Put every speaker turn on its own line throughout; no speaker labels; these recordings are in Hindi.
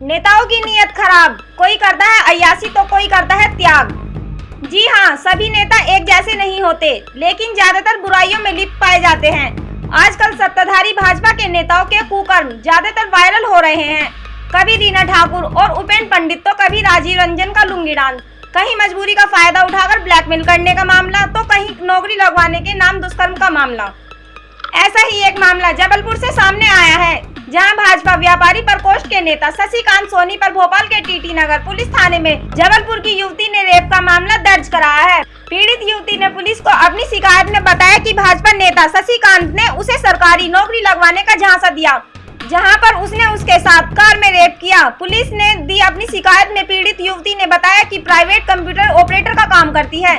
नेताओं की नीयत खराब, कोई करता है अय्यासी तो कोई करता है त्याग। जी हाँ, सभी नेता एक जैसे नहीं होते, लेकिन ज्यादातर बुराइयों में लिप्त पाए जाते हैं। आजकल सत्ताधारी भाजपा के नेताओं के कुकर्म ज्यादातर वायरल हो रहे हैं। कभी रीना ठाकुर और उपेंद्र पंडित तो कभी राजीव रंजन का लुंगी डांस, कहीं मजबूरी का फायदा उठाकर ब्लैकमेल करने का मामला, तो कहीं नौकरी लगवाने के नाम दुष्कर्म का मामला। ऐसा ही एक मामला जबलपुर से सामने आया है, जहां भाजपा व्यापारी प्रकोष्ठ के नेता शशिकांत सोनी पर भोपाल के टीटी नगर पुलिस थाने में जबलपुर की युवती ने रेप का मामला दर्ज कराया है। पीड़ित युवती ने पुलिस को अपनी शिकायत में बताया कि भाजपा नेता शशिकांत ने उसे सरकारी नौकरी लगवाने का झांसा दिया, जहां पर उसने उसके साथ कार में रेप किया। पुलिस ने दी अपनी शिकायत में पीड़ित युवती ने बताया कि प्राइवेट कंप्यूटर ऑपरेटर का काम करती है।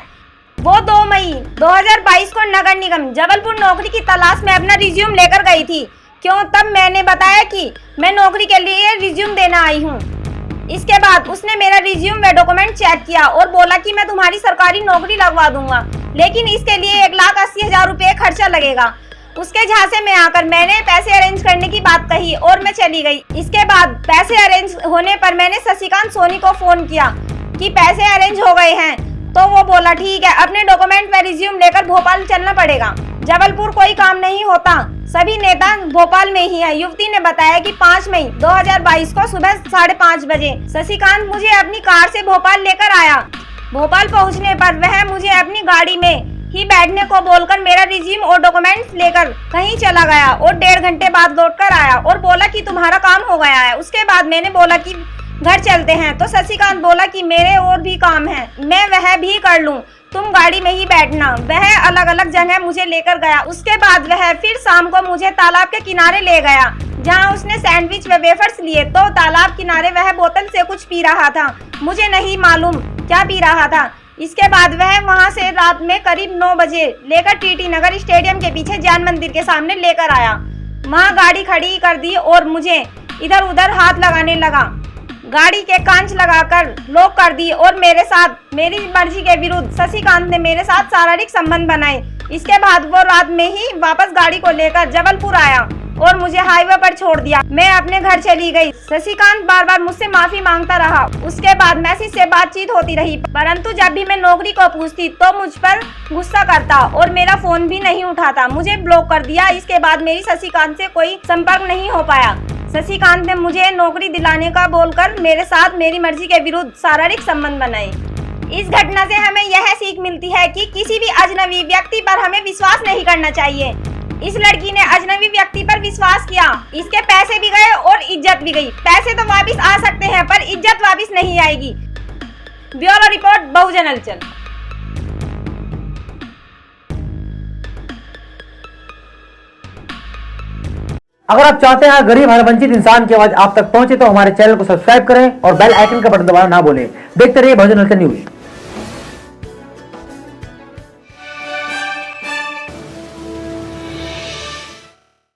वो 2 मई 2022 को नगर निगम जबलपुर नौकरी की तलाश में अपना रिज्यूम लेकर गई थी। क्यों? तब मैंने बताया कि मैं नौकरी के लिए रिज्यूम देना आई हूँ। इसके बाद उसने मेरा रिज्यूम व डॉक्यूमेंट चेक किया और बोला कि मैं तुम्हारी सरकारी नौकरी लगवा दूंगा, लेकिन इसके लिए 1,80,000 रुपये खर्चा लगेगा। उसके झांसे में आकर मैंने पैसे अरेंज करने की बात कही और मैं चली गई। इसके बाद पैसे अरेंज होने पर मैंने शशिकांत सोनी को फोन किया कि पैसे अरेंज हो गए हैं, तो वो बोला ठीक है, अपने डॉक्यूमेंट व रिज्यूम लेकर भोपाल चलना पड़ेगा। जबलपुर कोई काम नहीं होता, सभी नेता भोपाल में ही है। युवती ने बताया कि 5 मई 2022 को सुबह 5:30 बजे शशिकांत मुझे अपनी कार से भोपाल लेकर आया। भोपाल पहुंचने पर वह मुझे अपनी गाड़ी में ही बैठने को बोलकर मेरा रिज्यूम और डॉक्यूमेंट्स लेकर कहीं चला गया और 1.5 घंटे बाद लौट कर आया और बोला कि तुम्हारा काम हो गया है। उसके बाद मैंने बोला कि घर चलते हैं, तो शशिकांत बोला कि मेरे और भी काम है, मैं वह भी कर लूं, तुम गाड़ी में ही बैठना। वह अलग अलग जगह मुझे लेकर गया। उसके बाद वह फिर शाम को मुझे तालाब के किनारे ले गया, जहां उसने सैंडविच व वेफर्स लिए। तो तालाब किनारे वह बोतल से कुछ पी रहा था, मुझे नहीं मालूम क्या पी रहा था। इसके बाद वह वहां से रात में करीब 9 बजे लेकर टीटी नगर स्टेडियम के पीछे जैन मंदिर के सामने लेकर आया। वहां गाड़ी खड़ी कर दी और मुझे इधर उधर हाथ लगाने लगा। गाड़ी के कांच लगाकर लॉक कर दी और मेरे साथ मेरी मर्जी के विरुद्ध शशिकांत ने मेरे साथ शारीरिक संबंध बनाए। इसके बाद वो रात में ही वापस गाड़ी को लेकर जबलपुर आया और मुझे हाईवे पर छोड़ दिया। मैं अपने घर चली गई। शशिकांत बार बार मुझसे माफी मांगता रहा। उसके बाद मैसेज से बातचीत होती रही, परंतु जब भी मैं नौकरी को पूछती तो मुझ पर गुस्सा करता और मेरा फोन भी नहीं उठाता, मुझे ब्लॉक कर दिया। इसके बाद मेरी शशिकांत से कोई संपर्क नहीं हो पाया। शशिकांत ने मुझे नौकरी दिलाने का बोलकर मेरे साथ मेरी मर्जी के विरुद्ध शारीरिक संबंध बनाए। इस घटना से हमें यह सीख मिलती है कि किसी भी अजनबी व्यक्ति पर हमें विश्वास नहीं करना चाहिए। इस लड़की ने अजनबी व्यक्ति पर विश्वास किया, इसके पैसे भी गए और इज्जत भी गई। पैसे तो वापस आ सकते हैं पर इज्जत वापस नहीं आएगी। ब्यूरो रिपोर्ट, बहुजन हलचल।
अगर आप चाहते हैं गरीब हर वंचित इंसान की आवाज आप तक पहुंचे तो हमारे चैनल को सब्सक्राइब करें और बेल आइकन का बटन दबाना ना भूलें। देखते रहिए बहुजन हलचल न्यूज।